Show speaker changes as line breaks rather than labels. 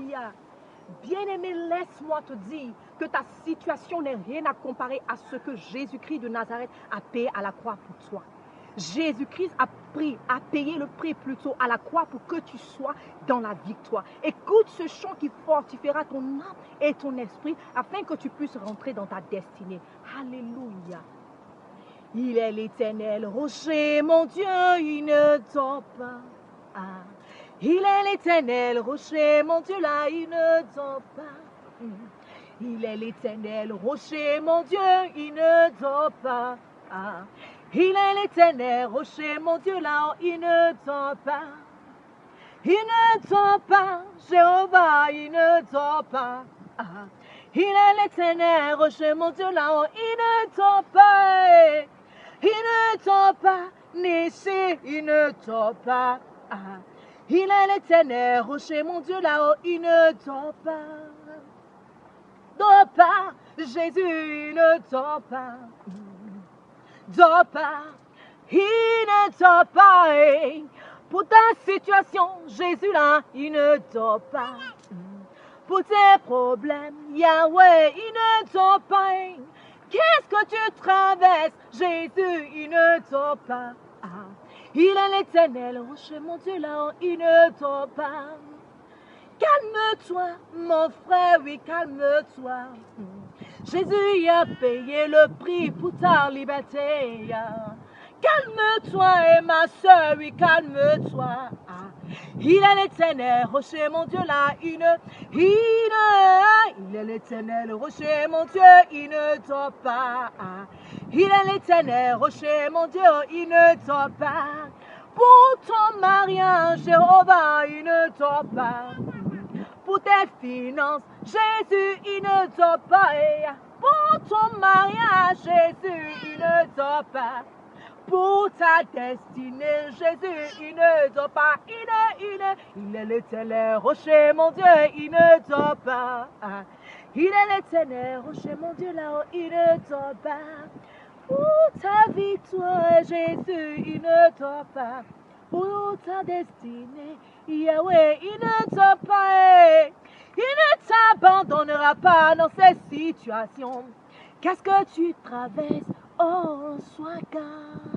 Alléluia. Bien-aimé, laisse-moi te dire que ta situation n'est rien à comparer à ce que Jésus-Christ de Nazareth a payé à la croix pour toi. Jésus-Christ a payé le prix plutôt à la croix pour que tu sois dans la victoire. Écoute ce chant qui fortifiera ton âme et ton esprit afin que tu puisses rentrer dans ta destinée. Alléluia. Il est l'éternel rocher, mon Dieu, il ne dort pas. Ah. Il est l'éternel rocher, mon Dieu, là, il ne dort pas. Il est l'éternel rocher, mon Dieu, il ne dort pas. Ah. Il est l'éternel rocher, mon Dieu, là, il ne dort pas. Il ne dort pas, Jéhovah, il ne dort pas. Ah. Il est l'éternel rocher, mon Dieu, là, il ne dort pas. Il ne dort pas, Nissi, il ne dort pas. Ah. Il est l'éternel rocher, mon Dieu, là-haut, il ne dort pas. Dors pas, Jésus, il ne dort pas. Dors pas, il ne dort pas. Pour ta situation, Jésus, là, il ne dort pas. Pour tes problèmes, Yahweh, il ne dort pas. Qu'est-ce que tu traverses, Jésus, il ne dort pas. Ah. Il est l'éternel rocher, mon Dieu, là, il ne dort pas. Calme-toi, mon frère, oui, calme-toi. Jésus a payé le prix pour ta liberté. Calme-toi, et ma soeur, oui, calme-toi. Il est l'éternel rocher, mon Dieu, là, il est l'éternel rocher, mon Dieu, il ne dort pas. Il est l'éternel rocher, mon Dieu, il ne dort pas. Pour ton mariage, Jéhovah, il ne dort pas. Pour tes finances, Jésus, il ne dort pas. Pour ton mariage, Jésus, il ne dort pas. Pour ta destinée, Jésus, il ne dort pas. Il est l'éternel rocher, mon Dieu, il ne dort pas. Il est l'éternel rocher, mon Dieu, là-haut, il ne dort pas. Pour ta victoire, Jésus, il ne dort pas. Pour ta destinée, Yahweh, il ne dort pas. Il ne t'abandonnera pas dans ces situations. Qu'est-ce que tu traverses? Oh, sois calme.